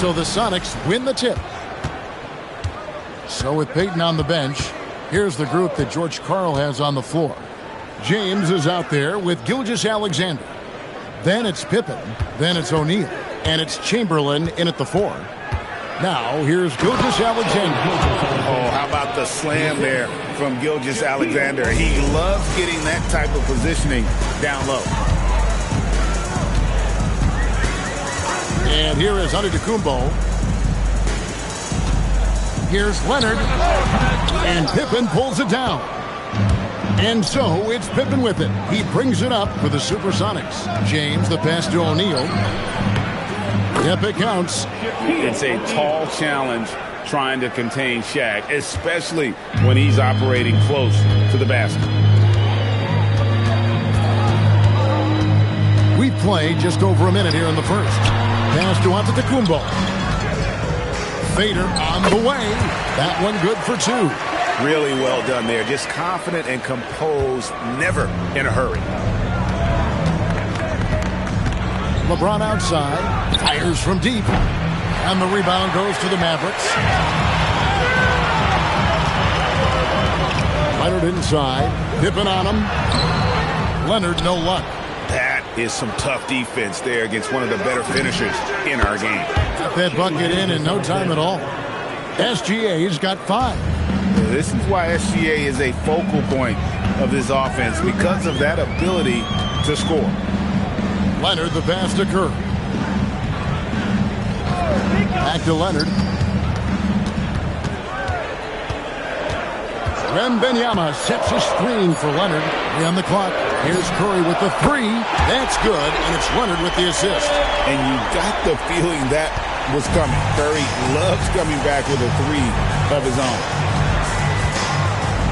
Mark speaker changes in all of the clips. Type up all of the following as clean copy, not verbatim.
Speaker 1: So the Sonics win the tip. So with Peyton on the bench, here's the group that George Karl has on the floor. James is out there with Gilgeous-Alexander. Then it's Pippen. Then it's O'Neal. And it's Chamberlain in at the 4. Now here's Gilgeous-Alexander.
Speaker 2: Oh, how about the slam there from Gilgeous-Alexander? He loves getting that type of positioning down low.
Speaker 1: And here is Antetokounmpo. Here's Leonard. And Pippen pulls it down. And so it's Pippen with it. He brings it up for the Supersonics. James, the pass to O'Neal. Yep, it counts.
Speaker 2: It's a tall challenge trying to contain Shaq, especially when he's operating close to the basket.
Speaker 1: We've played just over a minute here in the first. Pass to Antetokounmpo. Fader on the way. That one good for 2.
Speaker 2: Really well done there. Just confident and composed, never in a hurry.
Speaker 1: LeBron outside. Fires from deep. And the rebound goes to the Mavericks. Leonard inside. Pippen on him. Leonard, no luck.
Speaker 2: That is some tough defense there against one of the better finishers in our game.
Speaker 1: Got that bucket in no time at all. SGA's got 5.
Speaker 2: This is why SGA is a focal point of this offense, because of that ability to score.
Speaker 1: Leonard, the pass to Curry. Back to Leonard. Wembanyama sets a screen for Leonard. On the clock. Here's Curry with the 3. That's good, and it's Leonard with the assist.
Speaker 2: And you got the feeling that was coming. Curry loves coming back with a 3 of his own.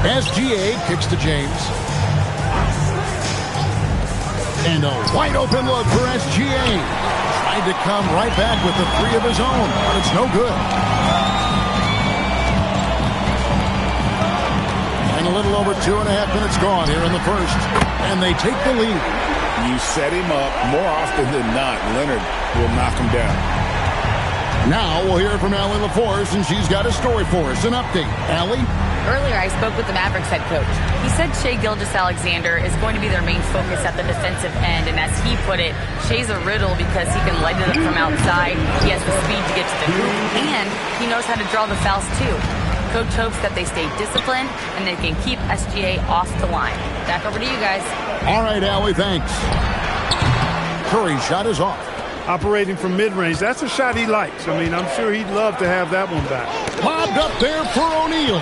Speaker 1: SGA kicks to James. And a wide open look for SGA. Tried to come right back with the 3 of his own, but it's no good. And a little over 2.5 minutes gone here in the first. And they take the lead.
Speaker 2: You set him up more often than not. Leonard will knock him down.
Speaker 1: Now we'll hear from Allie LaForce, and she's got a story for us. An update. Allie?
Speaker 3: Earlier, I spoke with the Mavericks head coach. He said Shai Gilgeous-Alexander is going to be their main focus at the defensive end. And as he put it, Shai's a riddle because he can light it up from outside. He has the speed to get to the hoop, and he knows how to draw the fouls too. Coach hopes that they stay disciplined and they can keep SGA off the line. Back over to you guys.
Speaker 1: All right, Allie, thanks. Curry's shot is off.
Speaker 4: Operating from mid-range, that's a shot he likes. I mean, I'm sure he'd love to have that one back.
Speaker 1: Lobbed up there for O'Neal.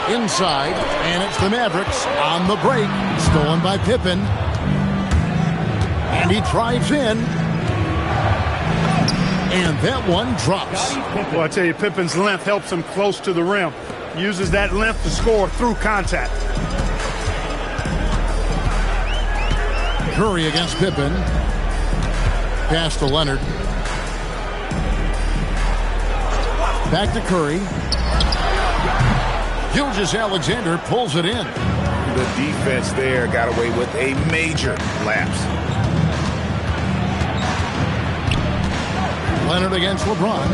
Speaker 1: Inside, and it's the Mavericks on the break. Stolen by Pippen. And he drives in. And that one drops.
Speaker 4: Well, I tell you, Pippen's length helps him close to the rim. Uses that length to score through contact.
Speaker 1: Curry against Pippen. Pass to Leonard. Back to Curry. Gilgeous-Alexander pulls it in.
Speaker 2: The defense there got away with a major lapse.
Speaker 1: Leonard against LeBron.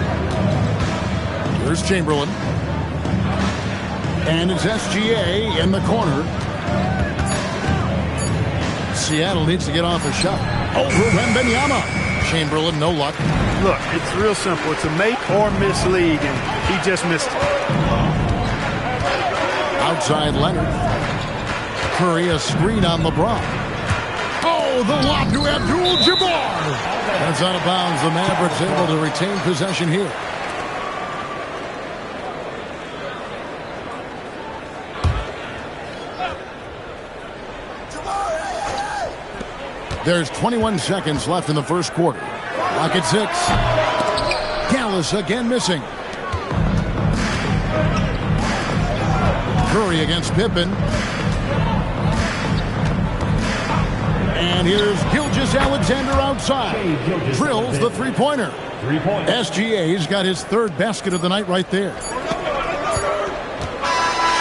Speaker 1: Here's Chamberlain. And it's SGA in the corner. Seattle needs to get off a shot. Over Wembanyama. Chamberlain, no luck.
Speaker 4: Look, it's real simple. It's a make or miss league, and he just missed it.
Speaker 1: Outside Leonard. Curry, a screen on LeBron. Oh, the lob to Abdul-Jabbar. That's out of bounds. The Mavericks able to retain possession here. There's 21 seconds left in the first quarter. Clock at 6. Gallus again missing. Curry against Pippen. And here's Gilgeous-Alexander outside. Drills the three-pointer. SGA's got his 3rd basket of the night right there.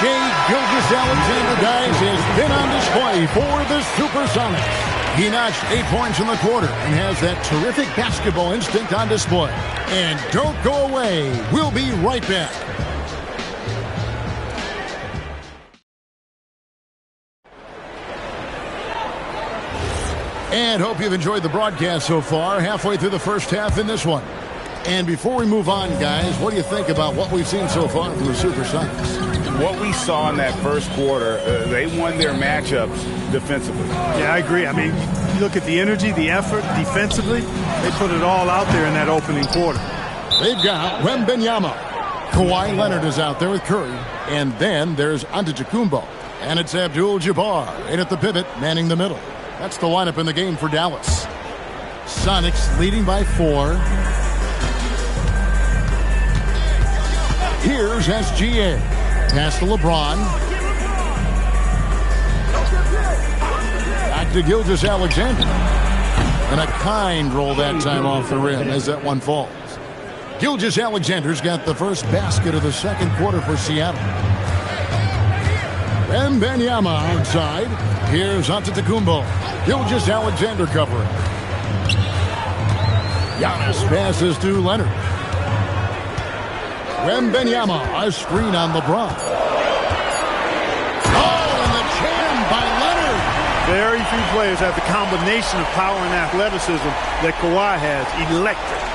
Speaker 1: Shai Gilgeous-Alexander, guys, has been on display for the Supersonics. He notched 8 points in the quarter and has that terrific basketball instinct on display. And don't go away. We'll be right back. And hope you've enjoyed the broadcast so far. Halfway through the first half in this one. And before we move on, guys, what do you think about what we've seen so far from the Supersonics?
Speaker 2: What we saw in that first quarter, they won their matchups defensively.
Speaker 4: Yeah, I agree. I mean, you look at the energy, the effort defensively, they put it all out there in that opening quarter.
Speaker 1: They've got Wembanyama. Kawhi Leonard is out there with Curry. And then there's Antetokounmpo. And it's Abdul-Jabbar in at the pivot, manning the middle. That's the lineup in the game for Dallas. Sonics leading by 4. Here's SGA. Pass to LeBron. Back to Gilgeous-Alexander. And a kind roll that time off the rim as that one falls. Gilgeous-Alexander's got the first basket of the second quarter for Seattle. Wembanyama outside. Here's Antetokounmpo. Gilgeous-Alexander covering. Giannis passes to Leonard. Wembanyama, a screen on LeBron. Oh, and the jam by Leonard.
Speaker 4: Very few players have the combination of power and athleticism that Kawhi has. Electric.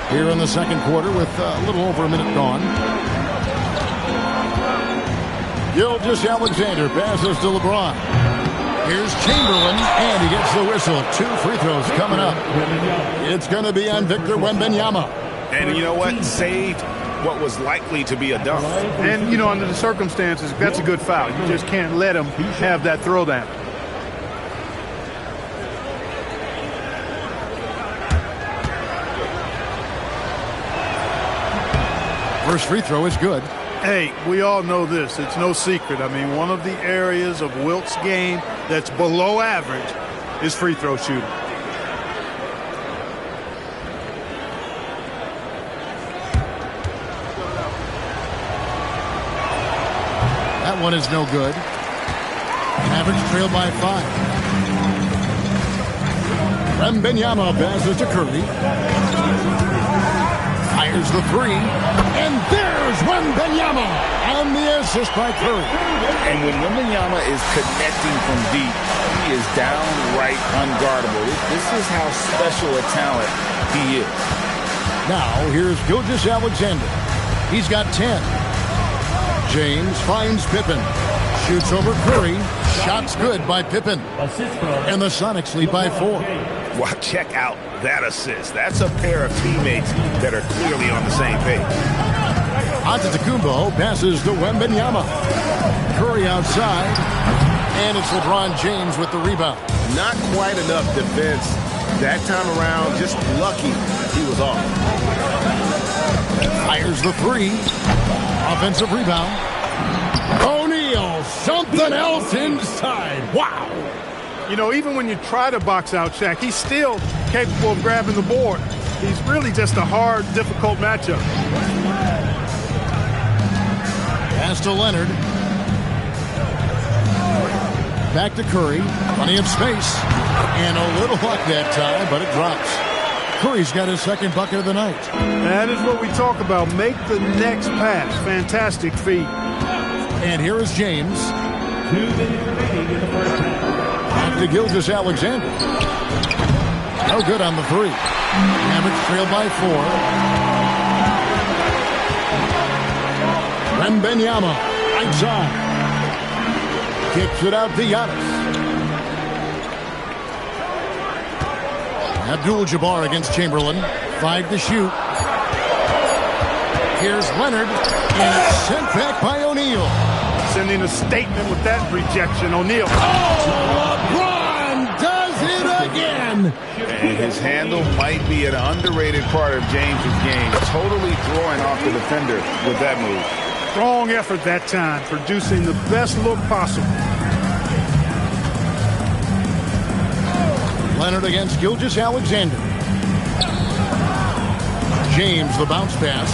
Speaker 1: Here in the second quarter with a little over a minute gone. Gilgeous-Alexander passes to LeBron. Here's Chamberlain, and he gets the whistle. 2 free throws coming up. It's going to be on Victor Wembanyama.
Speaker 2: And you know what? Saved what was likely to be a dunk.
Speaker 4: And, you know, under the circumstances, that's a good foul. You just can't let him have that throwdown.
Speaker 1: First free throw is good.
Speaker 4: Hey, we all know this. It's no secret. I mean, one of the areas of Wilt's game that's below average is free throw shooting.
Speaker 1: That one is no good. Mavericks trail by 5. Wembanyama passes to Curry. Fires the 3. And there's Wembanyama on the assist by Curry.
Speaker 2: And when Wembanyama is connecting from deep, he is downright unguardable. This is how special a talent he is.
Speaker 1: Now, here's Gilgeous-Alexander. He's got 10. James finds Pippen. Shoots over Curry. Shot's good by Pippen. And the Sonics lead by 4.
Speaker 2: Well, check out that assist. That's a pair of teammates that are clearly on the same page.
Speaker 1: Antetokounmpo passes to Wembanyama. Curry outside. And it's LeBron James with the rebound.
Speaker 5: Not quite enough defense that time around. Just lucky he was off.
Speaker 1: Fires the 3. Offensive rebound. O'Neal, something else inside. Wow.
Speaker 4: You know, even when you try to box out Shaq, he's still capable of grabbing the board. He's really just a hard, difficult matchup.
Speaker 1: Pass to Leonard. Back to Curry. Plenty of space. And a little luck that time, but it drops. Curry's got his second bucket of the night.
Speaker 4: That is what we talk about. Make the next pass. Fantastic feed.
Speaker 1: And here is James. 2 minutes remaining in the first half. Back to Gilgeous-Alexander. No good on the 3. Mavericks trail by 4. Wembanyama outside. Kicks it out to Giannis. Abdul-Jabbar against Chamberlain. 5 to shoot. Here's Leonard. And it's sent back by O'Neal.
Speaker 4: Sending a statement with that rejection. O'Neal.
Speaker 1: Oh, LeBron does it again.
Speaker 2: And his handle might be an underrated part of James's game. Totally throwing off the defender with that move.
Speaker 4: Strong effort that time, producing the best look possible.
Speaker 1: Leonard against Gilgeous-Alexander. James, the bounce pass.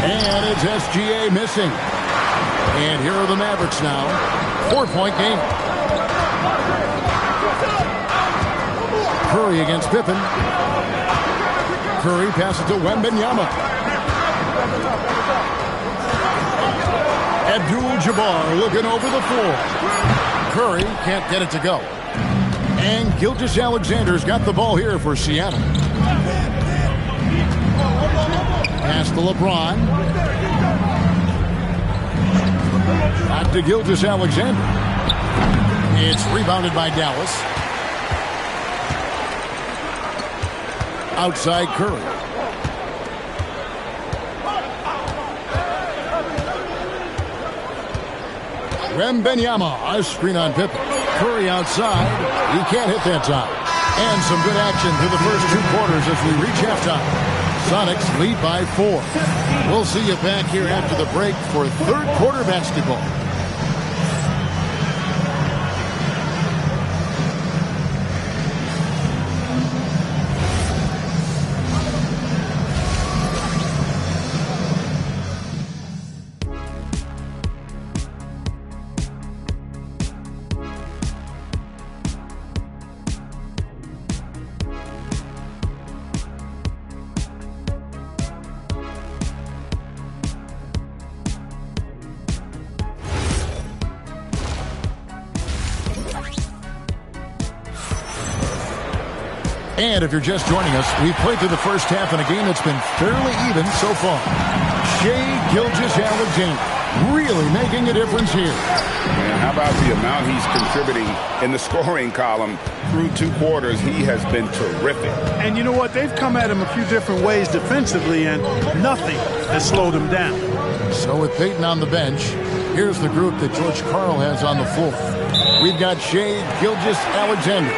Speaker 1: And it's SGA missing. And here are the Mavericks now. 4-point game. Curry against Pippen. Curry passes to Wembanyama. Abdul-Jabbar looking over the floor. Curry can't get it to go. And Gilgeous-Alexander's got the ball here for Seattle. Pass to LeBron. Back to Gilgeous-Alexander. It's rebounded by Dallas. Outside Curry. Wembanyama, a screen on Pippen. Curry outside. He can't hit that time. And some good action through the first 2 quarters as we reach halftime. Sonics lead by 4. We'll see you back here after the break for third quarter basketball. And if you're just joining us, we've played through the first half in a game that's been fairly even so far. Shai Gilgeous-Alexander really making a difference here.
Speaker 2: And how about the amount he's contributing in the scoring column through 2 quarters? He has been terrific.
Speaker 4: And you know what? They've come at him a few different ways defensively, and nothing has slowed him down.
Speaker 1: So with Peyton on the bench, here's the group that George Karl has on the floor. We've got Shai Gilgeous-Alexander.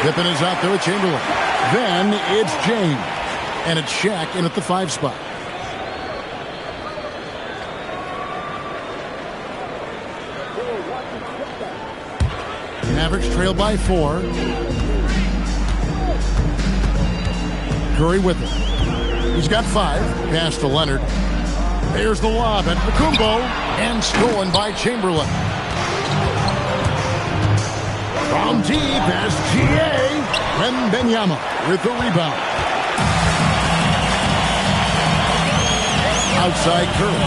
Speaker 1: Pippen is out there with Chamberlain. Then it's James. And it's Shaq in at the 5 spot. Mavericks trail by 4. Curry with it. He's got 5. Pass to Leonard. There's the lob at Kumbo. And stolen by Chamberlain. From deep, SGA. Wembanyama with the rebound. Outside Curry.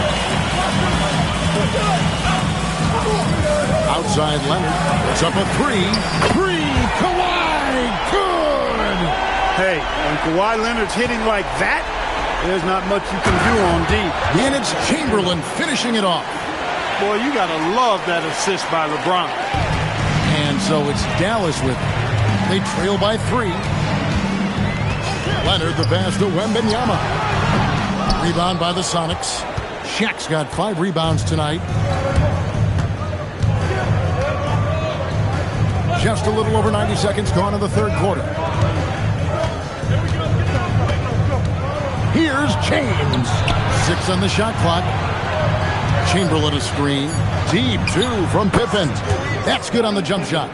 Speaker 1: Outside Leonard. It's up a 3. Kawhi. Good.
Speaker 4: Hey, when Kawhi Leonard's hitting like that, there's not much you can do on D.
Speaker 1: And it's Chamberlain finishing it off.
Speaker 4: Boy, you got to love that assist by LeBron.
Speaker 1: And so it's Dallas with it. They trail by 3. Leonard the pass to Wembanyama. Rebound by the Sonics. Shaq's got 5 rebounds tonight. Just a little over 90 seconds gone in the third quarter. Here's James. 6 on the shot clock. Chamberlain a screen. Deep 2 from Pippen. That's good on the jump shot.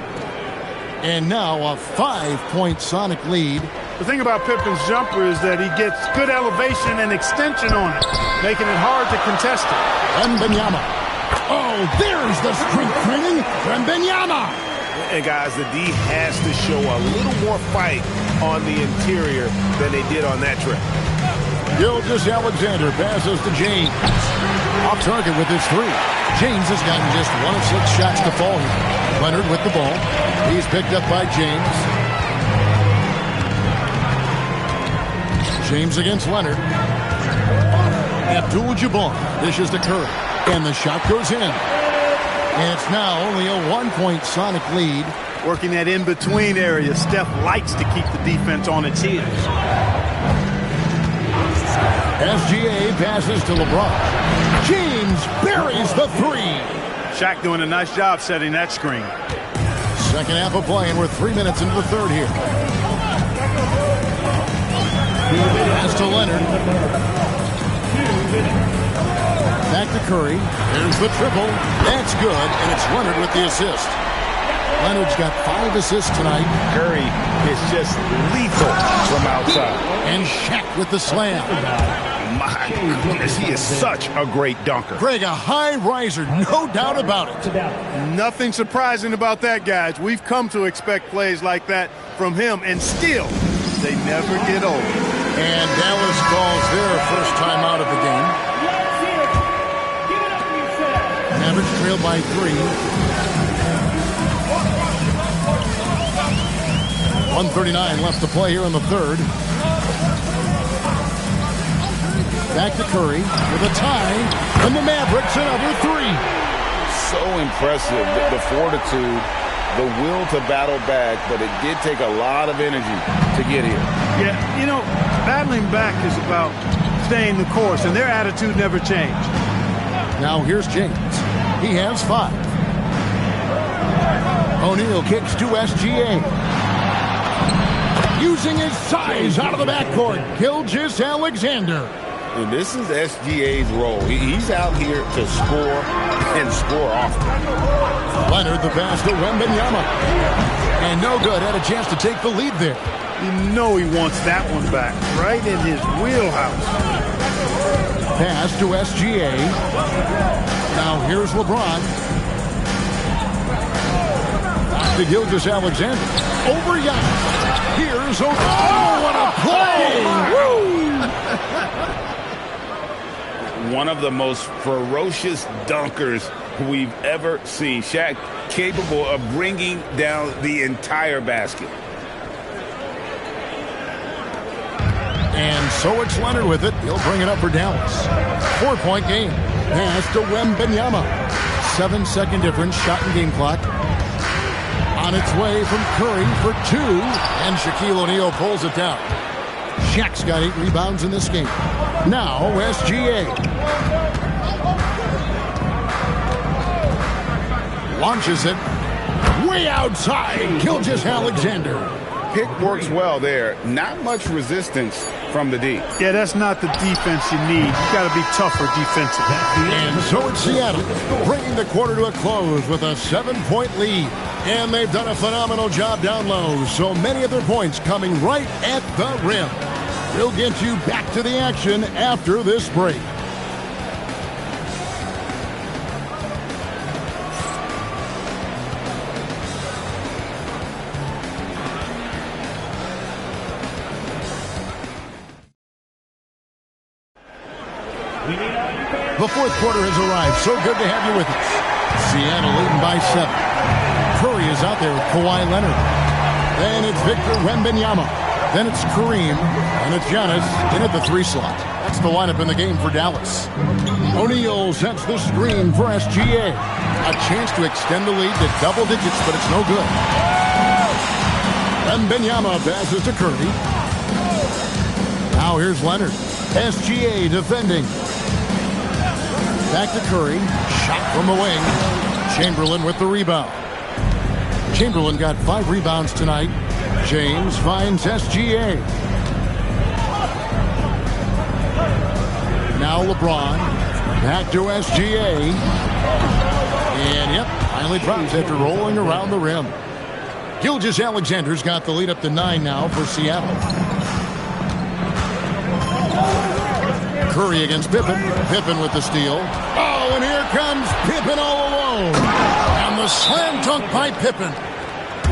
Speaker 1: And now a 5-point Sonic lead.
Speaker 4: The thing about Pippen's jumper is that he gets good elevation and extension on it, making it hard to contest it.
Speaker 1: Wembanyama. Oh, there's the strength training. Wembanyama.
Speaker 5: And guys, the D has to show a little more fight on the interior than they did on that trip.
Speaker 1: Gilgeous-Alexander passes to James. Off target with his 3. James has gotten just 1 of 6 shots to fall here. Leonard with the ball. He's picked up by James. James against Leonard. Abdul-Jabbar dishes to Curry. And the shot goes in. And it's now only a 1-point Sonic lead.
Speaker 4: Working that in-between area, Steph likes to keep the defense on its heels.
Speaker 1: SGA passes to LeBron. James buries the 3.
Speaker 4: Shaq doing a nice job setting that screen.
Speaker 1: Second half of play, and we're 3 minutes into the third here. Pass to Leonard. Back to Curry. There's the triple. That's good, and it's Leonard with the assist. Leonard's got 5 assists tonight.
Speaker 2: Curry is just lethal from outside.
Speaker 1: And Shaq with the slam.
Speaker 5: My goodness, he is such a great dunker.
Speaker 1: Greg, a high riser, no doubt about it.
Speaker 4: Nothing surprising about that, guys. We've come to expect plays like that from him, and still, they never get old.
Speaker 1: And Dallas calls their first time out of the game. Mavericks trailed by 3. 1:39 left to play here in the third. Back to Curry with a tie, and the Mavericks another 3.
Speaker 2: So impressive, the fortitude, the will to battle back, but it did take a lot of energy to get here.
Speaker 4: Yeah, you know, battling back is about staying the course, and their attitude never changed.
Speaker 1: Now here's James. He has 5. O'Neal kicks to SGA. Using his size out of the backcourt, Gilgeous-Alexander.
Speaker 2: And this is SGA's role. He's out here to score and score often.
Speaker 1: Leonard the pass to Wembanyama. And no good. Had a chance to take the lead there.
Speaker 4: You know he wants that one back, right in his wheelhouse.
Speaker 1: Pass to SGA. Now here's LeBron. Back to Gilgeous-Alexander. Over Giannis. Here's O'Neal. Oh, what a play! Woo!
Speaker 2: One of the most ferocious dunkers we've ever seen. Shaq capable of bringing down the entire basket.
Speaker 1: And so it's Leonard with it. He'll bring it up for Dallas. 4-point game. Pass to Wembanyama. 7-second difference. Shot and game clock. On its way from Curry for 2. And Shaquille O'Neal pulls it down. Shaq's got 8 rebounds in this game. Now SGA. Launches it. Way outside. Gilgeous-Alexander.
Speaker 2: Pick works well there. Not much resistance from the D.
Speaker 4: Yeah, that's not the defense you need. You got to be tougher defensively.
Speaker 1: And so it's Seattle, bringing the quarter to a close with a 7-point lead. And they've done a phenomenal job down low. So many of their points coming right at the rim. We'll get you back to the action after this break. The fourth quarter has arrived. So good to have you with us. Seattle leading by 7. Curry is out there with Kawhi Leonard. Then it's Victor Wembanyama. Then it's Kareem. And it's Giannis in at the 3 slot. That's the lineup in the game for Dallas. O'Neal sets the screen for SGA. A chance to extend the lead to double digits, but it's no good. Wembanyama passes to Curry. Now here's Leonard. SGA defending. Back to Curry. Shot from the wing. Chamberlain with the rebound. Chamberlain got 5 rebounds tonight. James finds SGA. Now LeBron. Back to SGA. And yep, finally drops after rolling around the rim. Gilgeous-Alexander's got the lead up to 9 now for Seattle. Curry against Pippen. Pippen with the steal. Oh, and here comes Pippen all alone. And the slam dunk by Pippen.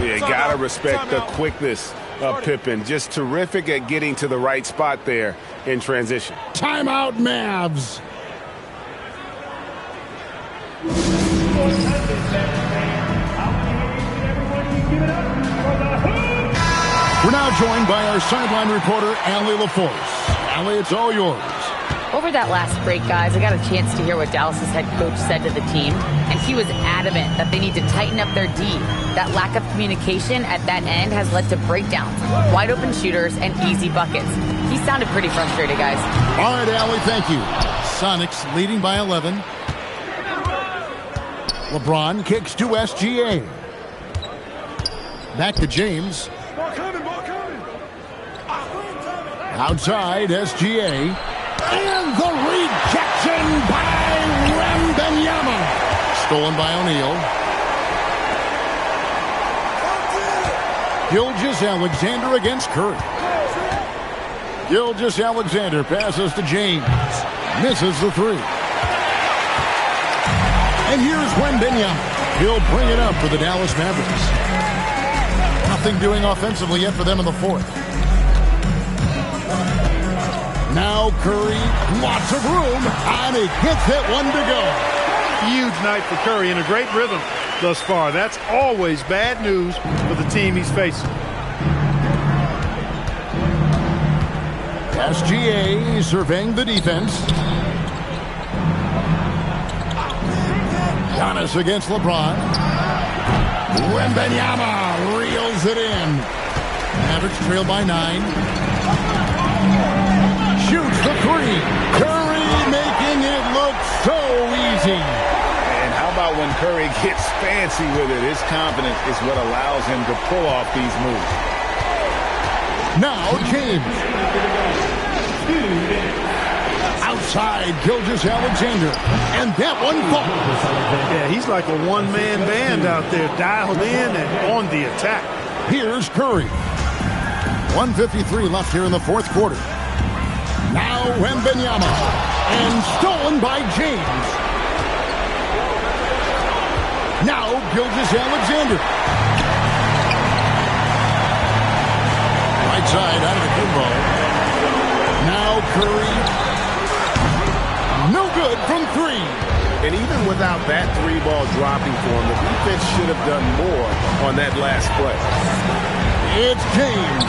Speaker 5: Yeah, gotta respect the quickness of Pippen. Just terrific at getting to the right spot there in transition.
Speaker 1: Timeout, Mavs. We're now joined by our sideline reporter, Allie LaForce. Allie, it's all yours.
Speaker 3: Over that last break, guys, I got a chance to hear what Dallas's head coach said to the team, and he was adamant that they need to tighten up their D. That lack of communication at that end has led to breakdowns, wide open shooters, and easy buckets. He sounded pretty frustrated, guys.
Speaker 1: All right, Allie, thank you. Sonics leading by 11. LeBron kicks to SGA. Back to James. Outside, SGA. And the rejection by Wembanyama. Stolen by O'Neal. Gilgeous-Alexander against Curry. Gilgeous-Alexander passes to James. Misses the three. And here's Wembanyama. He'll bring it up for the Dallas Mavericks. Nothing doing offensively yet for them in the fourth. Now Curry, lots of room, and he gets it, one to go.
Speaker 4: Huge night for Curry and a great rhythm thus far. That's always bad news for the team he's facing.
Speaker 1: SGA surveying the defense. Giannis against LeBron. Wembanyama reels it in. Mavericks trail by 9. Shoots the three. Curry making it look so easy.
Speaker 2: And how about when Curry gets fancy with it? His confidence is what allows him to pull off these moves.
Speaker 1: Now James. Outside, Gilgeous-Alexander. And that one falls.
Speaker 4: Yeah, he's like a one-man band out there, dialed in and on the attack.
Speaker 1: Here's Curry. 1:53 left here in the fourth quarter. Now Wembanyama. And stolen by James. Now Gilgeous-Alexander. Right side out of the good ball. Now Curry. No good from three.
Speaker 5: And even without that three ball dropping for him, the defense should have done more on that last play.
Speaker 1: It's James.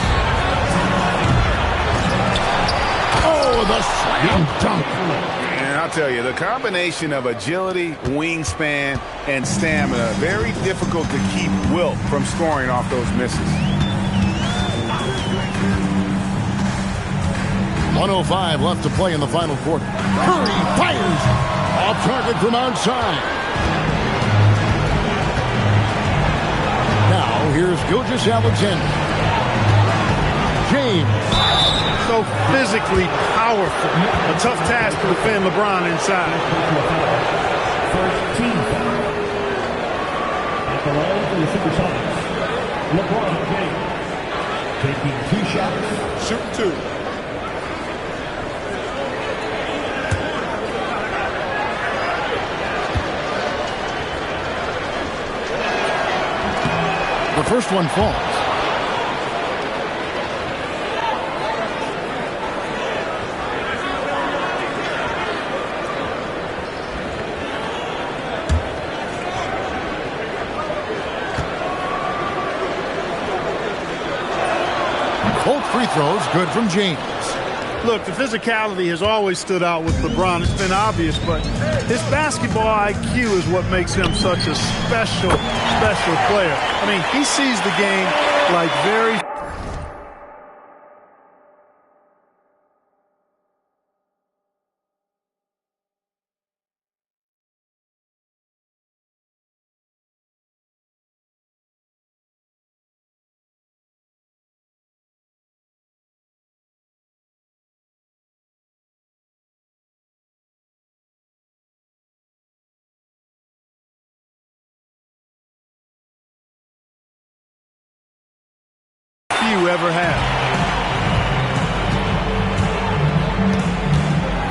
Speaker 1: Oh, the slam dunk.
Speaker 2: And I'll tell you, the combination of agility, wingspan, and stamina, very difficult to keep Wilt from scoring off those misses.
Speaker 1: 1:05 left to play in the final quarter. Curry fires off target from outside. Now here's Gilgeous-Alexander. James.
Speaker 4: So physically powerful. A tough task to defend LeBron inside.
Speaker 6: First team foul. At the line for the Supersonics, LeBron James taking 2 shots.
Speaker 4: Shoot 2.
Speaker 1: The first one falls. Both free throws good from James.
Speaker 4: Look, the physicality has always stood out with LeBron. It's been obvious, but his basketball IQ is what makes him such a special player. I mean, he sees the game like very... few ever have.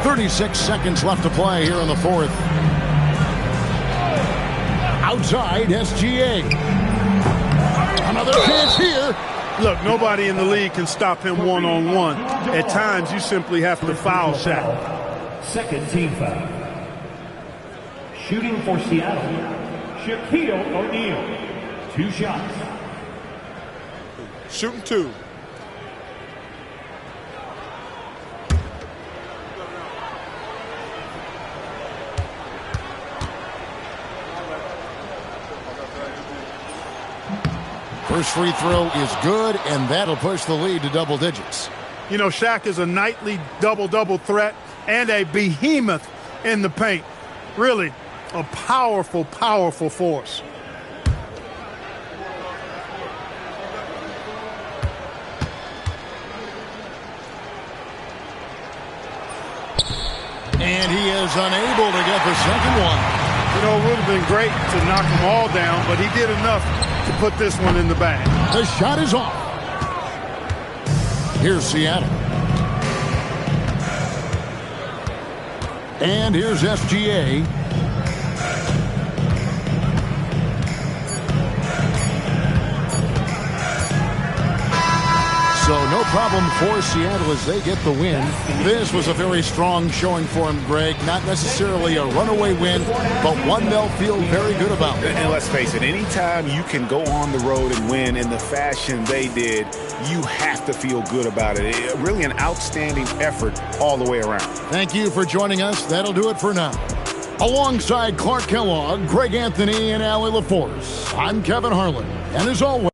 Speaker 1: 36 seconds left to play here in the fourth. Outside, SGA. Another chance here.
Speaker 4: Look, nobody in the league can stop him one-on-one. At times, you simply have to foul Shaq.
Speaker 6: Second team foul. Shooting for Seattle, Shaquille O'Neal. 2 shots.
Speaker 4: Shooting 2.
Speaker 1: First free throw is good, and that'll push the lead to double digits.
Speaker 4: You know, Shaq is a nightly double-double threat and a behemoth in the paint. Really, a powerful force.
Speaker 1: And he is unable to get the second one.
Speaker 4: You know, it would have been great to knock them all down, but he did enough to put this one in the bag.
Speaker 1: The shot is off. Here's Seattle. And here's SGA. So no problem for Seattle as they get the win. This was a very strong showing for him, Greg. Not necessarily a runaway win, but one they'll feel very good about.
Speaker 2: And let's face it, anytime you can go on the road and win in the fashion they did, you have to feel good about it. Really an outstanding effort all the way around.
Speaker 1: Thank you for joining us. That'll do it for now. Alongside Clark Kellogg, Greg Anthony, and Allie LaForce, I'm Kevin Harlan. And as always,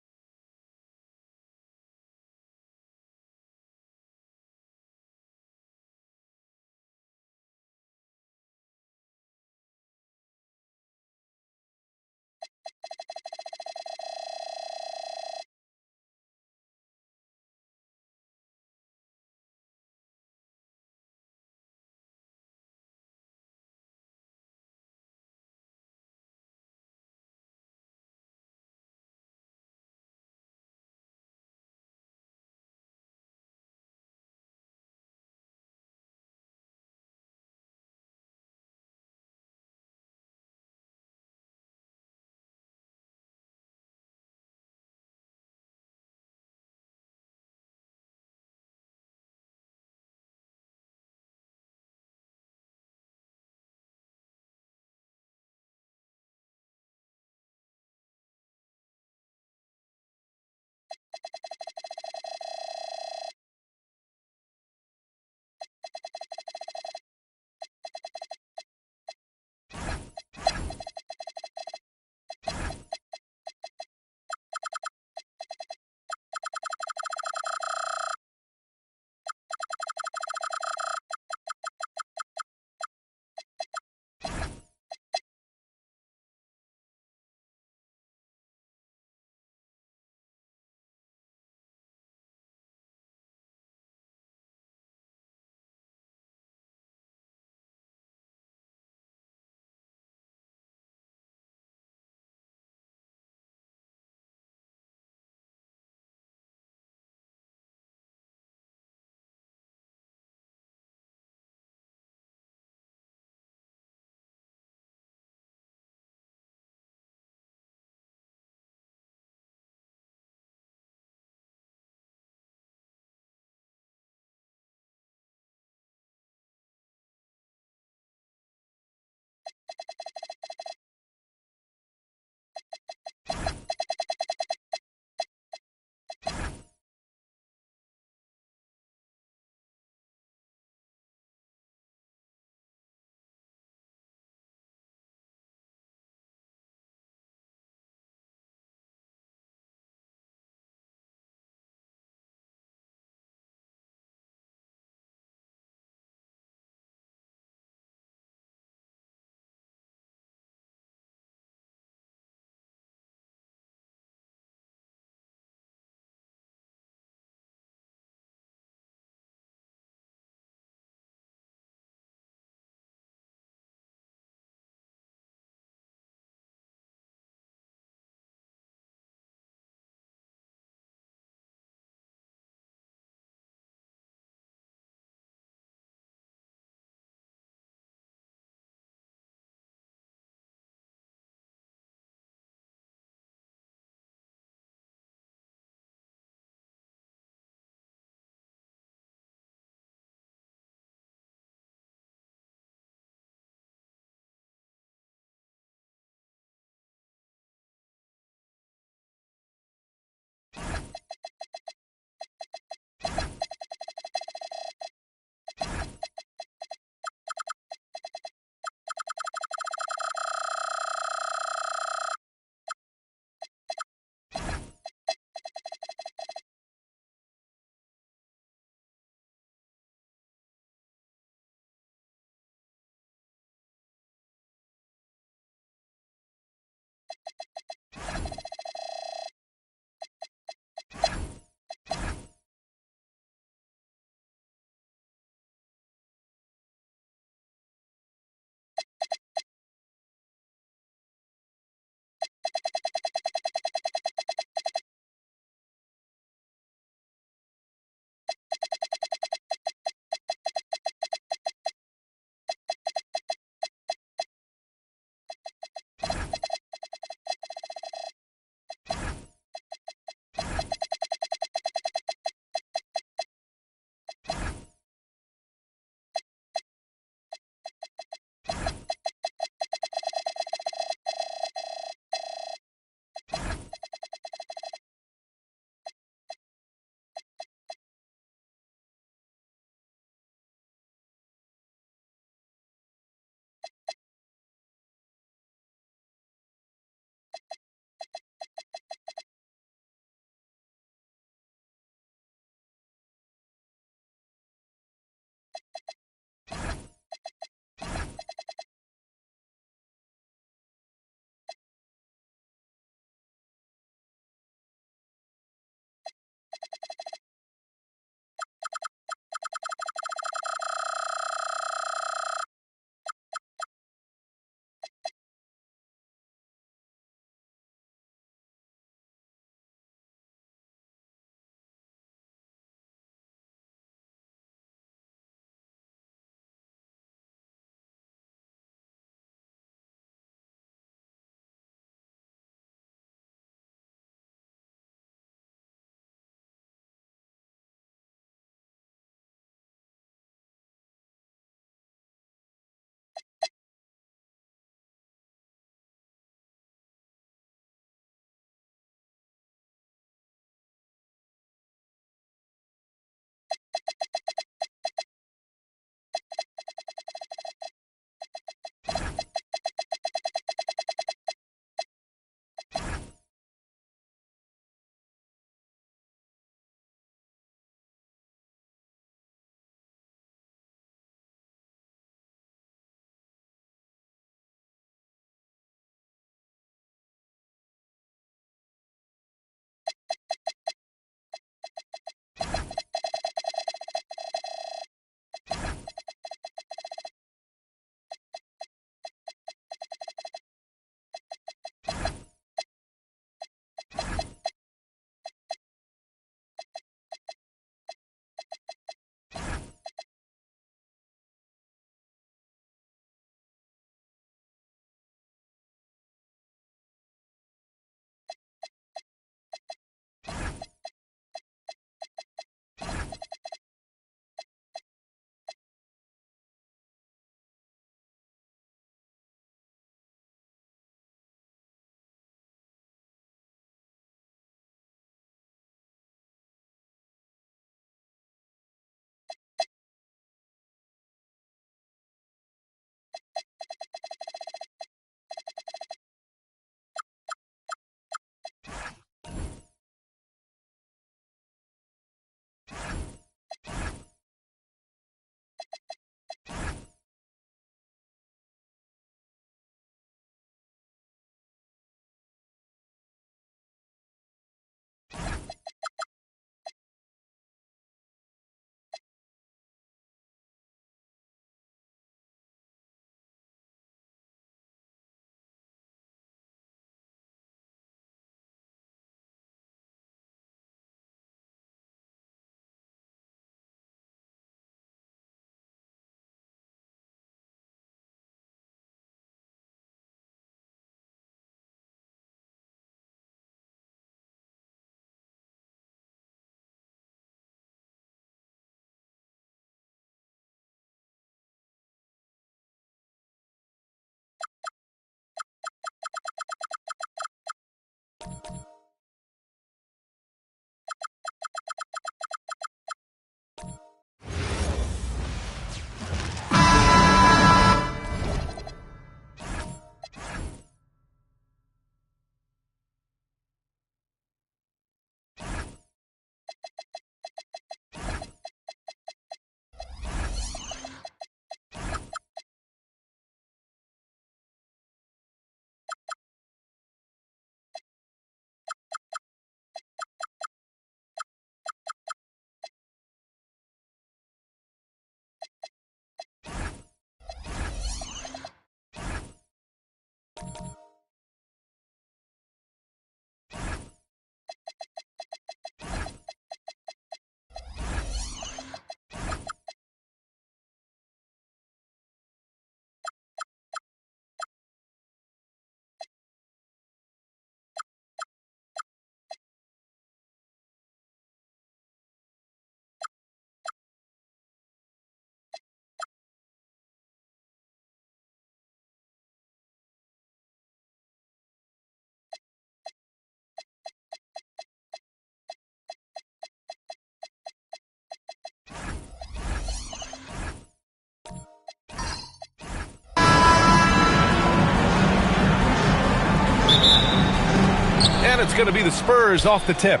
Speaker 7: And it's going to be the Spurs off the tip.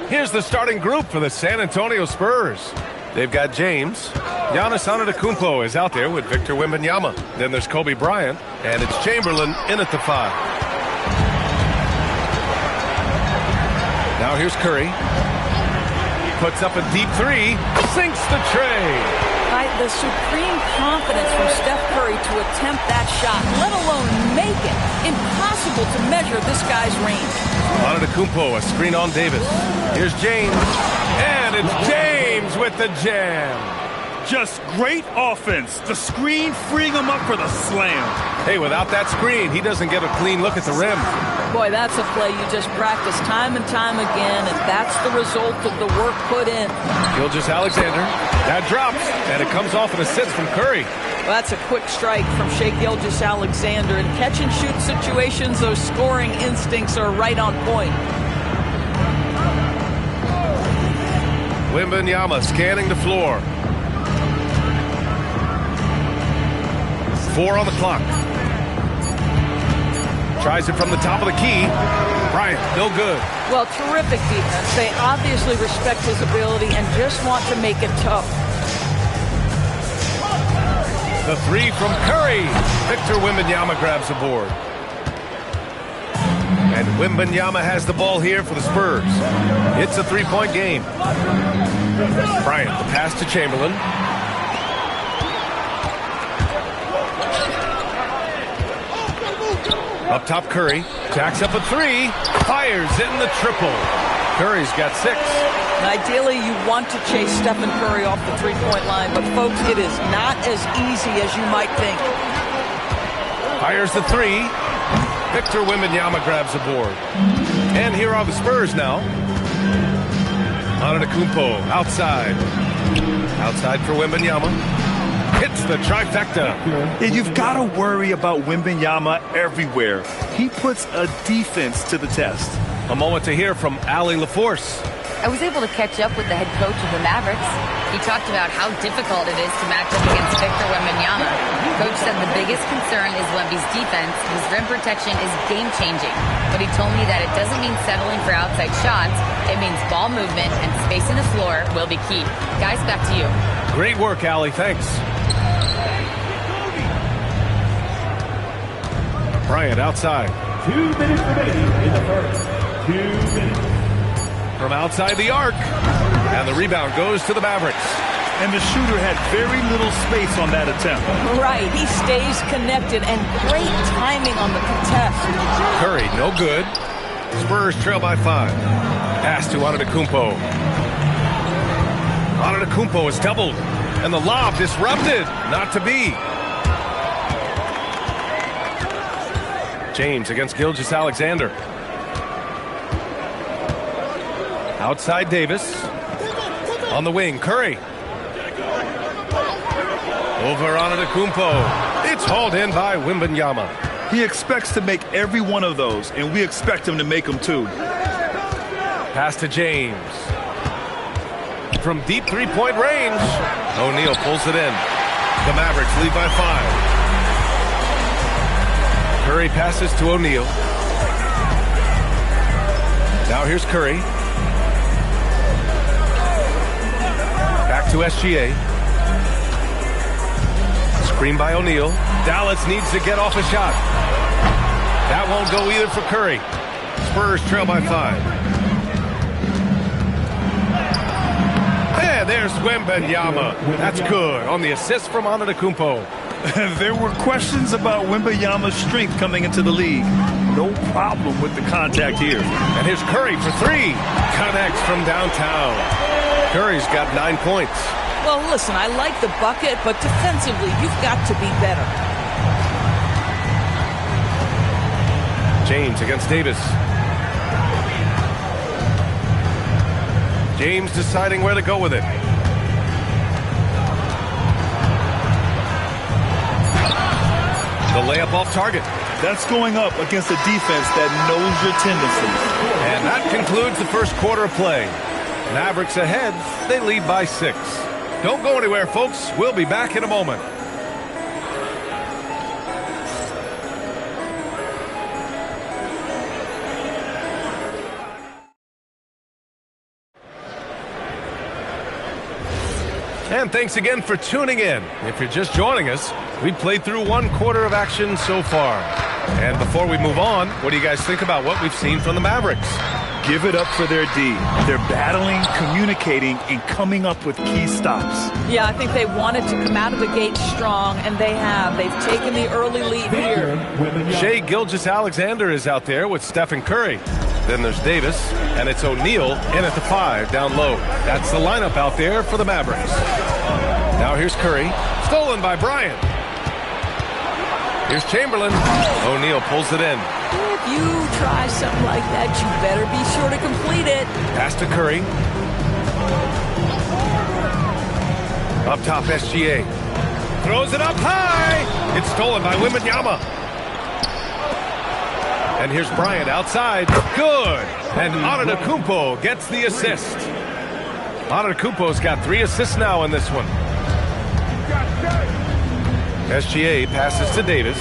Speaker 7: Here's the starting group for the San Antonio Spurs. They've got James. Giannis Antetokounmpo is out there with Victor Wembanyama. Then there's Kobe Bryant, and it's Chamberlain in at the 5. Now here's Curry. Puts up a deep 3, sinks the tray.
Speaker 8: The supreme confidence from Steph Curry to attempt that shot, let alone make it. Impossible to measure this guy's range.
Speaker 7: Antetokounmpo, a screen on Davis. Here's James. And it's James with the jam.
Speaker 9: Just great offense. The screen freeing him up for the slam.
Speaker 7: Hey, without that screen, he doesn't get a clean look at the rim.
Speaker 8: Boy, that's a play you just practice time and time again, and that's the result of the work put in.
Speaker 7: Gilgeous-Alexander, that drops, and it comes off an assist from Curry.
Speaker 8: Well, that's a quick strike from Shai Gilgeous-Alexander. In catch-and-shoot situations, those scoring instincts are right on point.
Speaker 7: Wembanyama scanning the floor. 4 on the clock. Tries it from the top of the key. Bryant, no good.
Speaker 8: Well, terrific defense. They obviously respect his ability and just want to make it tough.
Speaker 7: The 3 from Curry. Victor Wembanyama grabs the board. And Wembanyama has the ball here for the Spurs. It's a 3-point game. Bryant, the pass to Chamberlain. Up top, Curry. Jacks up a 3. Fires in the triple. Curry's got 6.
Speaker 8: Ideally, you want to chase Stephen Curry off the three-point line, but folks, it is not as easy as you might think.
Speaker 7: Fires the 3. Victor Wembanyama grabs the board. And here are the Spurs now. Antetokounmpo outside. Outside for Wembanyama. Hits the trifecta.
Speaker 9: And you've got to worry about Wembanyama everywhere. He puts a defense to the test.
Speaker 7: A moment to hear from Allie LaForce.
Speaker 3: I was able to catch up with the head coach of the Mavericks. He talked about how difficult it is to match up against Victor Wembanyama. Coach said the biggest concern is Wemby's defense. His rim protection is game-changing. But he told me that it doesn't mean settling for outside shots. It means ball movement and spacing the floor will be key. Guys, back to you.
Speaker 7: Great work, Allie. Thanks. Bryant outside.
Speaker 6: 2 minutes remaining in the first. 2 minutes.
Speaker 7: From outside the arc. And the rebound goes to the Mavericks.
Speaker 9: And the shooter had very little space on that attempt.
Speaker 8: Right, he stays connected and great timing on the contest.
Speaker 7: Curry, no good. Spurs trail by 5. Pass to Antetokounmpo. Antetokounmpo is doubled. And the lob disrupted. Not to be. James against Gilgeous-Alexander. Outside Davis. On the wing, Curry. Over Antetokounmpo. It's hauled in by Wembanyama.
Speaker 9: He expects to make every one of those, and we expect him to make them too.
Speaker 7: Pass to James. From deep 3-point range. O'Neal pulls it in. The Mavericks lead by 5. Curry passes to O'Neal. Now here's Curry. Back to SGA. Screen by O'Neal. Dallas needs to get off a shot. That won't go either for Curry. Spurs trail by 5. And there's Wembanyama. That's good on the assist from Antetokounmpo.
Speaker 9: There were questions about Wembanyama's strength coming into the league. No problem with the contact here.
Speaker 7: And here's Curry for 3. Connects from downtown. Curry's got 9 points.
Speaker 8: Well, listen, I like the bucket, but defensively, you've got to be better.
Speaker 7: James against Davis. James deciding where to go with it. The layup off target.
Speaker 9: That's going up against a defense that knows your tendencies.
Speaker 7: And that concludes the first quarter of play. Mavericks ahead. They lead by 6. Don't go anywhere, folks. We'll be back in a moment. And thanks again for tuning in. If you're just joining us, we've played through 1 quarter of action so far. And before we move on, what do you guys think about what we've seen from the Mavericks?
Speaker 9: Give it up for their D. They're battling, communicating, and coming up with key stops.
Speaker 8: Yeah, I think they wanted to come out of the gate strong, and they have. They've taken the early lead here.
Speaker 7: Shai Gilgeous-Alexander is out there with Stephen Curry. Then there's Davis, and it's O'Neal in at the 5 down low. That's the lineup out there for the Mavericks. Now here's Curry, stolen by Bryant. Here's Chamberlain. O'Neal pulls it in.
Speaker 8: If you try something like that, you better be sure to complete it.
Speaker 7: Pass to Curry. Up top, SGA. Throws it up high. It's stolen by Wembanyama. And here's Bryant outside. Good. And Antetokounmpo gets the assist. Antetokounmpo's got 3 assists now in this one. SGA passes to Davis.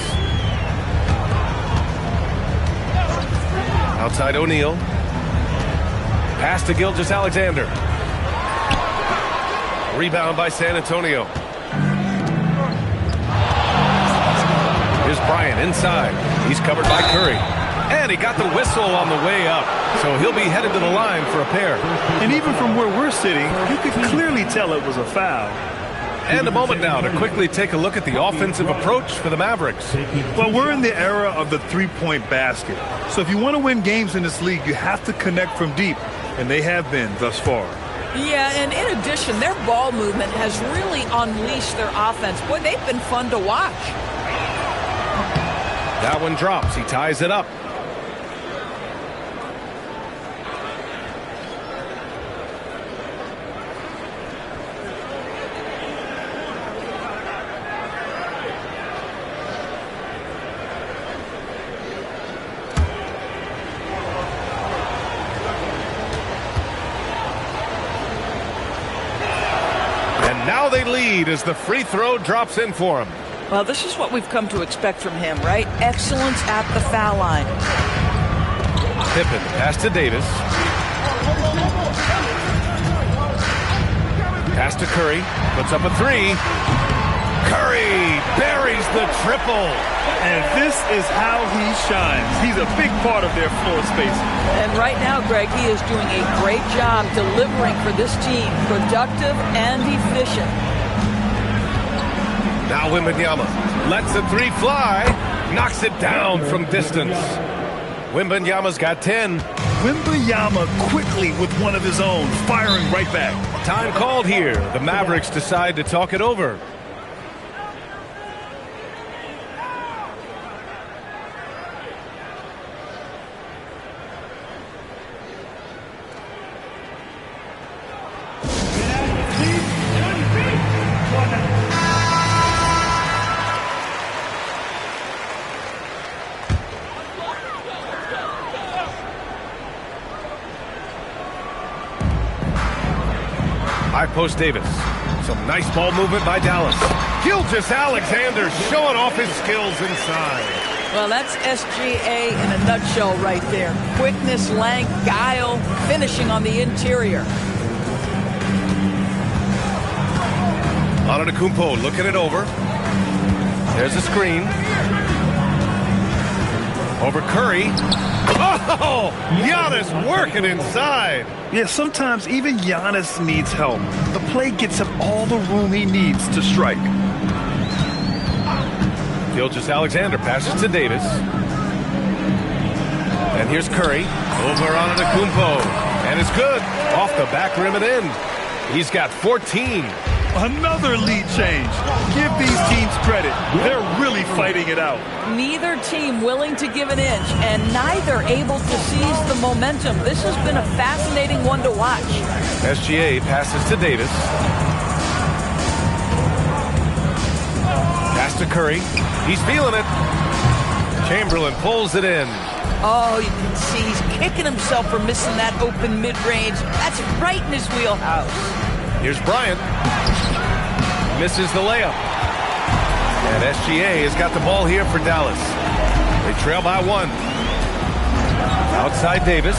Speaker 7: Outside O'Neal. Pass to Gilgeous-Alexander. Rebound by San Antonio. Here's Bryant inside. He's covered by Curry. And he got the whistle on the way up. So he'll be headed to the line for a pair.
Speaker 9: And even from where we're sitting, you could clearly tell it was a foul.
Speaker 7: And a moment now to quickly take a look at the offensive approach for the Mavericks.
Speaker 9: Well, we're in the era of the three-point basket. So if you want to win games in this league, you have to connect from deep. And they have been thus far.
Speaker 8: Yeah, and in addition, their ball movement has really unleashed their offense. Boy, they've been fun to watch.
Speaker 7: That one drops. He ties it up. Now they lead as the free throw drops in for him.
Speaker 8: Well, this is what we've come to expect from him, right? Excellence at the foul line.
Speaker 7: Pippen pass to Davis. Pass to Curry. Puts up a 3. Curry buries the triple.
Speaker 9: And this is how he shines. He's a big part of their floor space.
Speaker 8: And right now, Greg, he is doing a great job delivering for this team. Productive and efficient.
Speaker 7: Now Wembanyama lets the 3 fly. Knocks it down from distance. Wembanyama's got 10.
Speaker 9: Wembanyama quickly with one of his own, firing right back.
Speaker 7: Time called here. The Mavericks decide to talk it over. High post Davis. Some nice ball movement by Dallas. Gilgeous-Alexander showing off his skills inside.
Speaker 8: Well, that's SGA in a nutshell right there. Quickness, length, guile, finishing on the interior.
Speaker 7: Antetokounmpo looking it over. There's a screen. Over Curry. Oh, Giannis working inside.
Speaker 9: Yeah, sometimes even Giannis needs help. The play gets him all the room he needs to strike.
Speaker 7: Gilgeous-Alexander passes to Davis. And here's Curry. Over Antetokounmpo. And it's good. Off the back rim and in. He's got 14.
Speaker 9: Another lead change. Give these teams credit. They're really fighting it out.
Speaker 8: Neither team willing to give an inch, and neither able to seize the momentum. This has been a fascinating one to watch.
Speaker 7: SGA passes to Davis. Pass to Curry. He's feeling it. Chamberlain pulls it in.
Speaker 8: Oh, you can see he's kicking himself for missing that open mid-range. That's right in his wheelhouse.
Speaker 7: Here's Bryant. Misses the layup. And SGA has got the ball here for Dallas. They trail by 1. Outside Davis.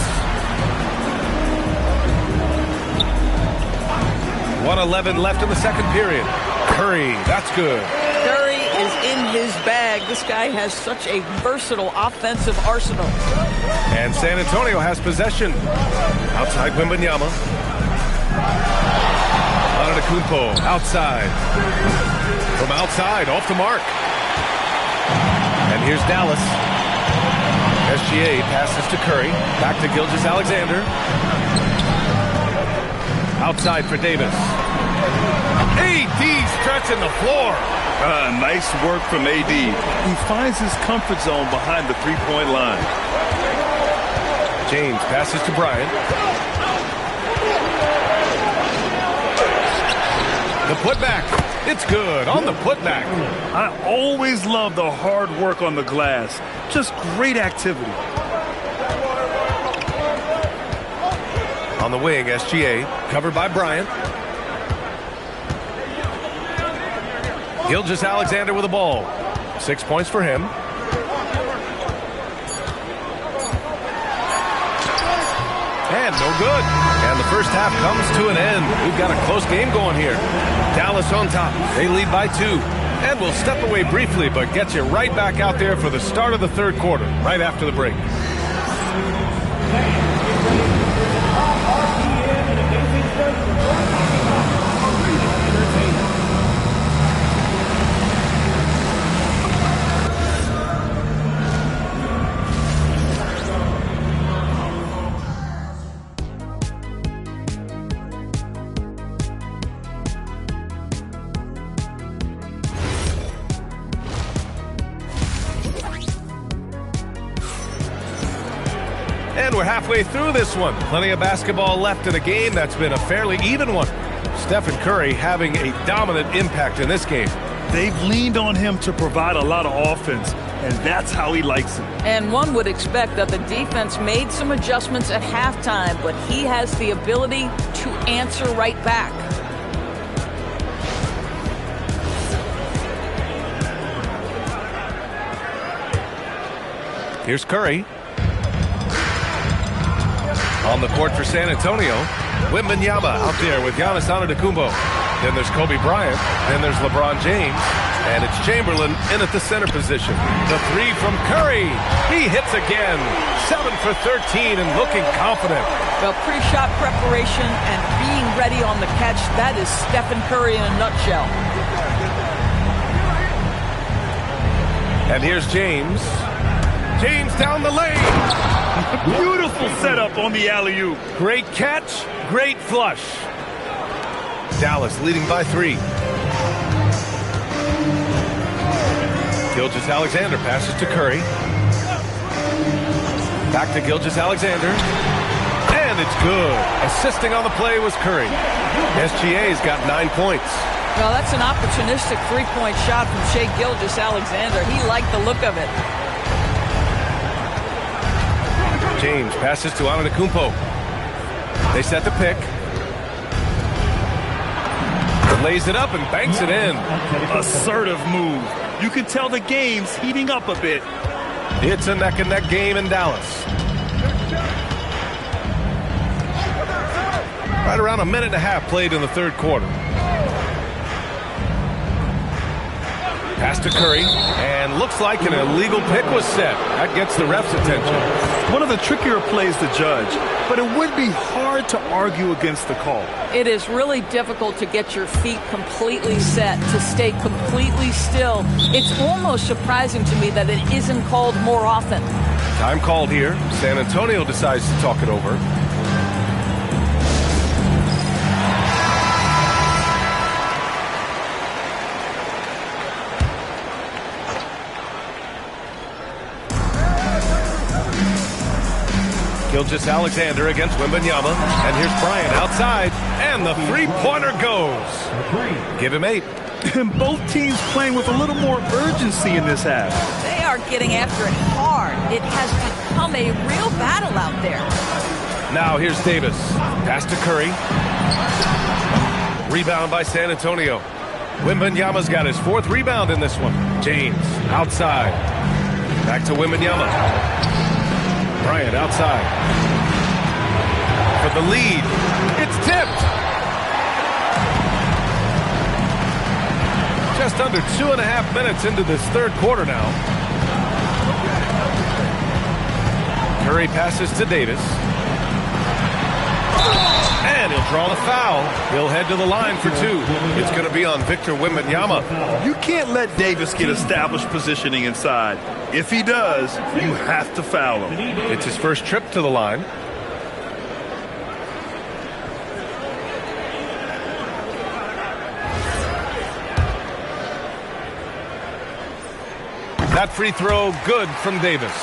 Speaker 7: 1:11 left in the second period. Curry, that's good.
Speaker 8: Curry is in his bag. This guy has such a versatile offensive arsenal.
Speaker 7: And San Antonio has possession. Outside Wembanyama. Antetokounmpo outside. From outside, off the mark. And here's Dallas. SGA passes to Curry. Back to Gilgeous-Alexander. Outside for Davis. AD stretching the floor.
Speaker 9: Nice work from AD. He finds his comfort zone behind the three-point line.
Speaker 7: James passes to Bryant. The putback. It's good on the putback.
Speaker 9: I always love the hard work on the glass. Just great activity.
Speaker 7: On the wing, SGA, covered by Bryant. Gilgeous-Alexander with the ball. 6 points for him. And no good. And the first half comes to an end. We've got a close game going here. Dallas on top. They lead by 2. And we'll step away briefly, but get you right back out there for the start of the third quarter, right after the break. And we're halfway through this one. Plenty of basketball left in a game that's been a fairly even one. Stephen Curry having a dominant impact in this game.
Speaker 9: They've leaned on him to provide a lot of offense, and that's how he likes it.
Speaker 8: And one would expect that the defense made some adjustments at halftime, but he has the ability to answer right back.
Speaker 7: Here's Curry. On the court for San Antonio, Wembanyama out there with Giannis Antetokounmpo. Then there's Kobe Bryant. Then there's LeBron James. And it's Chamberlain in at the center position. The three from Curry. He hits again. 7 for 13 and looking confident.
Speaker 8: Well, pre-shot preparation and being ready on the catch, that is Stephen Curry in a nutshell.
Speaker 7: And here's James. James down the lane.
Speaker 9: Beautiful setup on the alley-oop.
Speaker 7: Great catch, great flush. Dallas leading by 3. Gilgeous-Alexander passes to Curry. Back to Gilgeous-Alexander. And it's good. Assisting on the play was Curry. SGA's got 9 points.
Speaker 8: Well, that's an opportunistic three-point shot from Shai Gilgeous-Alexander. He liked the look of it.
Speaker 7: James passes to Antetokounmpo. They set the pick. Lays it up and banks it in.
Speaker 9: Assertive move. You can tell the game's heating up a bit.
Speaker 7: It's a neck-and-neck game in Dallas. Right around a minute and a half played in the third quarter. Pass to Curry, and looks like an illegal pick was set. That gets the ref's attention.
Speaker 9: One of the trickier plays to judge, but it would be hard to argue against the call.
Speaker 8: It is really difficult to get your feet completely set, to stay completely still. It's almost surprising to me that it isn't called more often.
Speaker 7: Time called here. San Antonio decides to talk it over. Gilgeous-Alexander against Wembanyama. And here's Bryant outside. And the three-pointer goes. Give him 8.
Speaker 9: And both teams playing with a little more urgency in this half.
Speaker 8: They are getting after it hard. It has become a real battle out there.
Speaker 7: Now here's Davis. Pass to Curry. Rebound by San Antonio. Wembanyama's got his 4th rebound in this one. James outside. Back to Wembanyama. Bryant outside. For the lead. It's tipped. Just under 2.5 minutes into this third quarter now. Curry passes to Davis. And he'll draw the foul. He'll head to the line for two. It's going to be on Victor Wembanyama.
Speaker 9: You can't let Davis get established positioning inside. If he does, you have to foul him.
Speaker 7: It's his first trip to the line. That free throw good from Davis.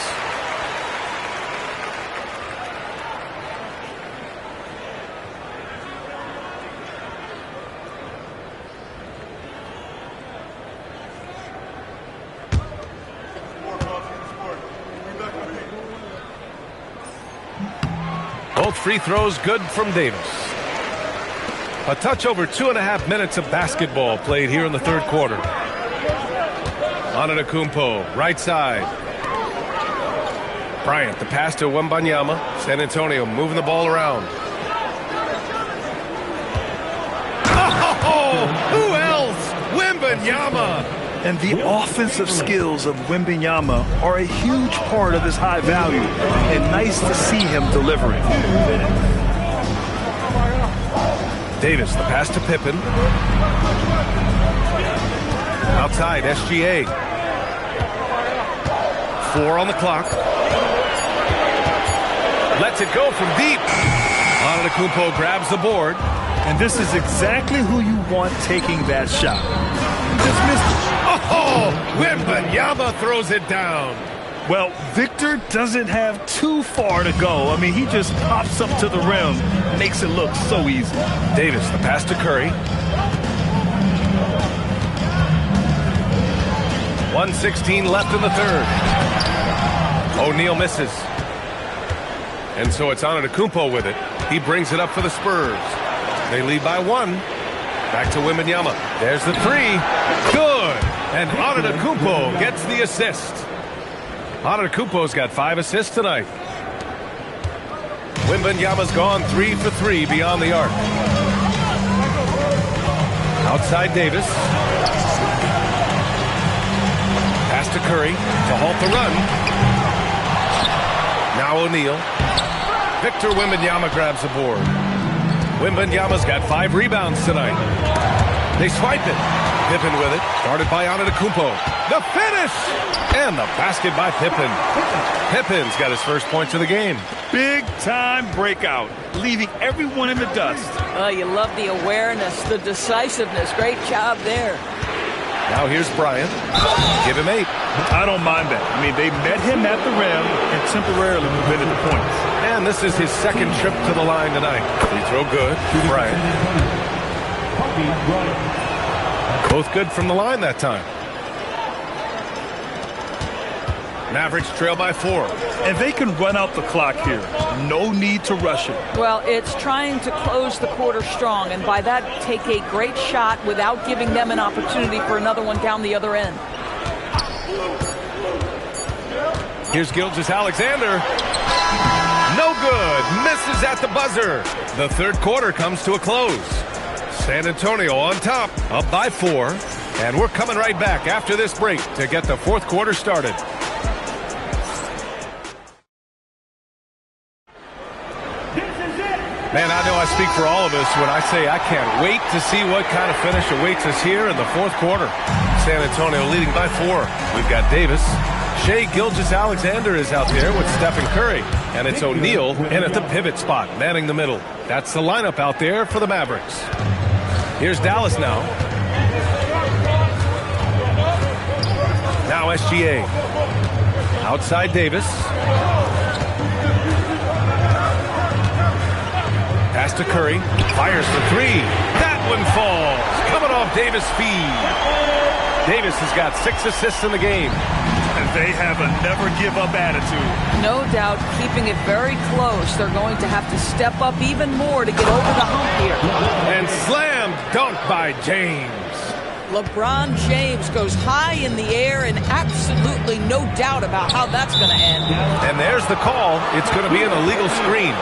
Speaker 7: Both free throws good from Davis. A touch over 2.5 minutes of basketball played here in the third quarter. Antetokounmpo, right side. Bryant, the pass to Wembanyama. San Antonio moving the ball around. Oh, who else? Wembanyama.
Speaker 9: And the offensive skills of Wembanyama are a huge part of his high value. And nice to see him delivering.
Speaker 7: Davis, the pass to Pippen. Outside, SGA. 4 on the clock. Lets it go from deep. Antetokounmpo grabs the board.
Speaker 9: And this is exactly who you want taking that shot. Just missed it.
Speaker 7: Oh, Wembanyama throws it down.
Speaker 9: Well, Victor doesn't have too far to go. I mean, he just pops up to the rim, makes it look so easy.
Speaker 7: Davis, the pass to Curry. 1:16 left in the third. O'Neal misses. And so it's Antetokounmpo with it. He brings it up for the Spurs. They lead by 1. Back to Wembanyama. There's the three. Good. And Antetokounmpo gets the assist. Antetokounmpo's got 5 assists tonight. Wembanyama's gone 3 for 3 beyond the arc. Outside Davis. Pass to Curry to halt the run. Now O'Neal. Victor Wembanyama grabs the board. Wembanyama's got 5 rebounds tonight. They swipe it. Pippen with it. Guarded by Antetokounmpo. The finish! And the basket by Pippen. Pippen's got his first points of the game.
Speaker 9: Big time breakout, leaving everyone in the dust.
Speaker 8: Oh, you love the awareness, the decisiveness. Great job there.
Speaker 7: Now here's Bryant. Give him 8.
Speaker 9: I don't mind that. I mean, they met him at the rim and temporarily prevented the points.
Speaker 7: And this is his second trip to the line tonight. Free throw good. Bryant. Both good from the line that time. Mavericks trail by 4.
Speaker 9: And they can run out the clock here. No need to rush it.
Speaker 8: Well, it's trying to close the quarter strong, and by that, take a great shot without giving them an opportunity for another one down the other end.
Speaker 7: Here's Gilgeous-Alexander. No good. Misses at the buzzer. The third quarter comes to a close. San Antonio on top, up by 4. And we're coming right back after this break to get the fourth quarter started. Man, I know I speak for all of us when I say I can't wait to see what kind of finish awaits us here in the fourth quarter. San Antonio leading by 4. We've got Davis. Shai Gilgeous-Alexander is out there with Stephen Curry. And it's O'Neal in at the pivot spot, manning the middle. That's the lineup out there for the Mavericks. Here's Dallas now. Now SGA. Outside Davis. Pass to Curry. Fires for 3. That one falls. Coming off Davis' feed. Davis has got 6 assists in the game.
Speaker 9: And they have a never-give-up attitude.
Speaker 8: No doubt, keeping it very close. They're going to have to step up even more to get over the hump here.
Speaker 7: And slam dunk by James.
Speaker 8: LeBron James goes high in the air, and absolutely no doubt about how that's going to end.
Speaker 7: And there's the call. It's going to be an illegal screen.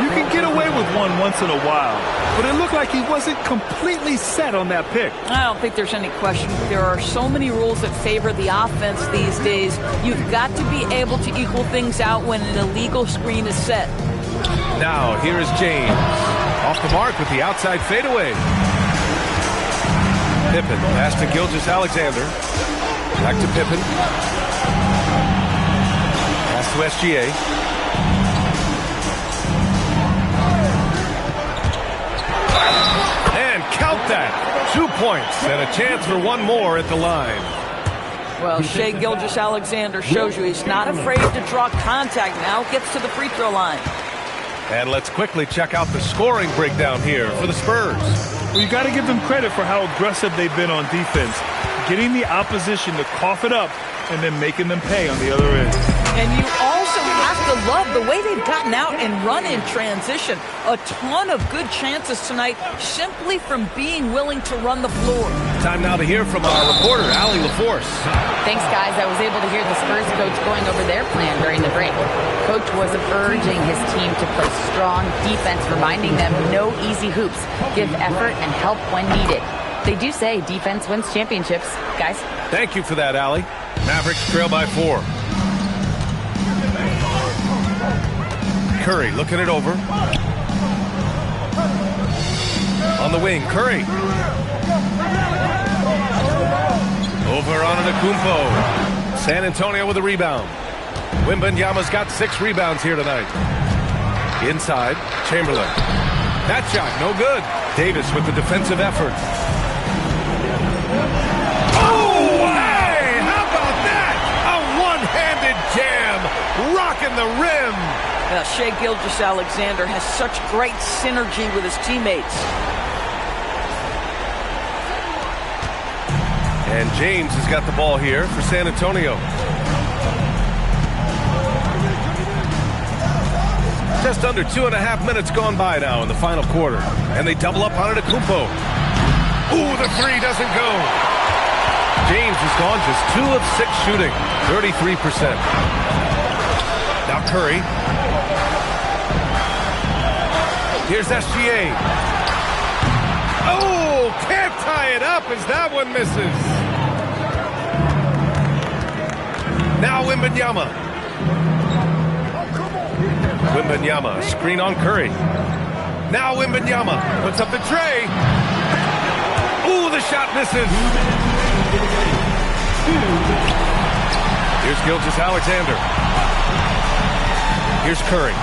Speaker 9: You can get away with one once in a while, but it looked like he wasn't completely set on that pick.
Speaker 8: I don't think there's any question. There are so many rules that favor the offense these days. You've got to be able to equal things out when an illegal screen is set.
Speaker 7: Now, here is James. Off the mark with the outside fadeaway. Pippen, pass to Gilgeous-Alexander. Back to Pippen. Pass to SGA. And count that. 2 points and a chance for one more at the line.
Speaker 8: Well, Shai Gilgeous-Alexander shows you he's not afraid to draw contact. Now gets to the free throw line.
Speaker 7: And let's quickly check out the scoring breakdown here for the Spurs.
Speaker 9: Well, you got to give them credit for how aggressive they've been on defense, getting the opposition to cough it up and then making them pay on the other end.
Speaker 8: And you also have to love the way they've gotten out and run in transition. A ton of good chances tonight simply from being willing to run the floor.
Speaker 7: Time now to hear from our reporter, Allie LaForce.
Speaker 3: Thanks, guys. I was able to hear the Spurs coach going over their plan during the break. Coach was urging his team to play strong defense, reminding them no easy hoops, give effort and help when needed. They do say defense wins championships, guys.
Speaker 7: Thank you for that, Allie. Mavericks trail by 4. Curry looking it over. On the wing, Curry. Over on Antetokounmpo. San Antonio with a rebound. Wembanyama's got 6 rebounds here tonight. Inside, Chamberlain. That shot, no good. Davis with the defensive effort. Oh, hey! How about that? A one-handed jam, rocking the rim.
Speaker 8: Shai Gilgeous-Alexander has such great synergy with his teammates.
Speaker 7: And James has got the ball here for San Antonio. Just under 2.5 minutes gone by now in the final quarter. And they double up on Antetokounmpo. Ooh, the three doesn't go. James has gone just 2 of 6 shooting, 33%. Now Curry. Here's SGA. Oh, can't tie it up as that one misses. Now Wembanyama. Wembanyama, screen on Curry. Now Wembanyama puts up the tray. Ooh, the shot misses. Here's Gilgeous-Alexander. Here's Curry.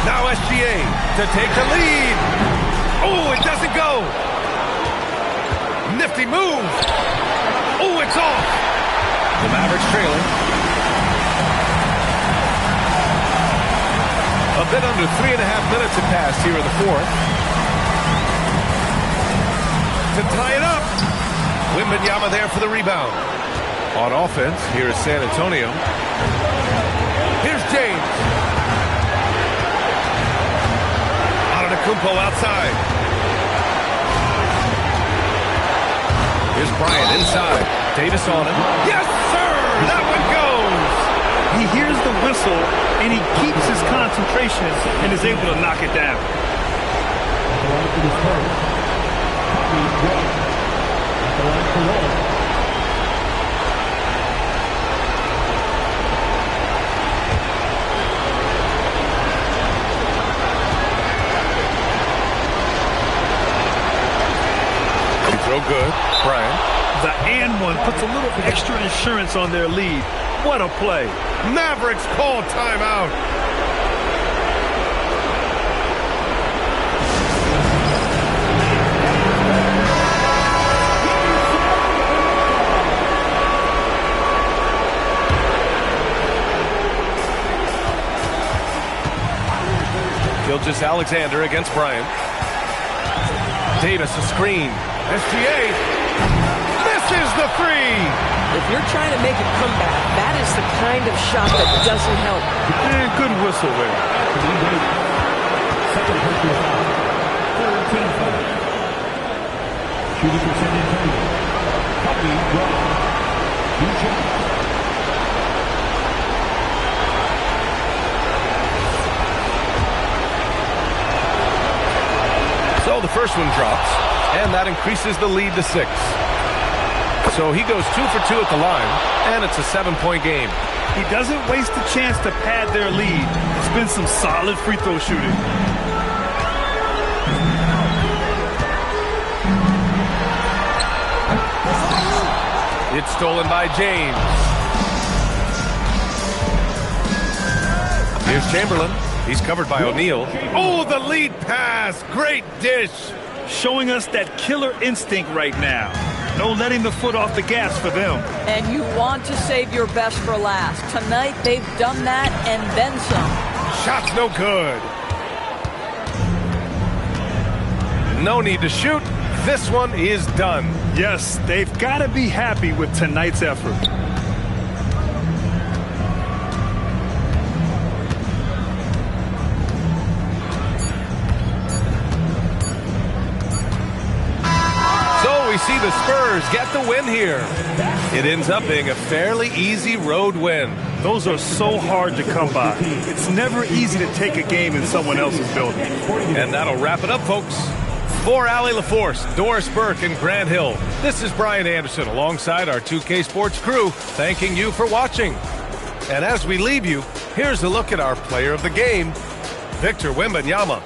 Speaker 7: Now SGA to take the lead. Oh, it doesn't go. Nifty move. Oh, it's off. The Mavericks trailing. A bit under 3.5 minutes have passed here in the fourth. To tie it up. Wembanyama there for the rebound. On offense, here is San Antonio. Here's James. Antetokounmpo outside. Here's Bryant inside. Davis on him. Yes, sir! That one goes!
Speaker 9: He hears the whistle, and he keeps his concentration and is able to knock it down.
Speaker 7: Throw good. Bryant.
Speaker 9: The and one puts a little extra insurance on their lead. What a play.
Speaker 7: Mavericks call timeout. Gilgeous-Alexander against Bryant. Davis a screen. SGA misses the three.
Speaker 10: If you're trying to make a comeback, that is the kind of shot that doesn't help.
Speaker 9: And good whistle there.
Speaker 6: Shooting for San Antonio, Kobe Bryant. 2 shots.
Speaker 7: So the first one drops, and that increases the lead to 6. So he goes 2 for 2 at the line, and it's a 7-point game.
Speaker 9: He doesn't waste the chance to pad their lead. It's been some solid free throw shooting.
Speaker 7: It's stolen by James. Here's Chamberlain. He's covered by O'Neal. Oh, the lead pass. Great dish.
Speaker 9: Showing us that killer instinct right now. No letting the foot off the gas for them.
Speaker 8: And you want to save your best for last. Tonight, they've done that and then some.
Speaker 7: Shot's no good. No need to shoot. This one is done.
Speaker 9: Yes, they've got to be happy with tonight's effort.
Speaker 7: So we see the Spurs get the win here. It ends up being a fairly easy road win.
Speaker 9: Those are so hard to come by. It's never easy to take a game in someone else's building.
Speaker 7: And that'll wrap it up, folks. For Allie LaForce, Doris Burke, and Grant Hill, this is Brian Anderson alongside our 2K Sports crew, thanking you for watching. And as we leave you, here's a look at our player of the game, Victor Wembanyama.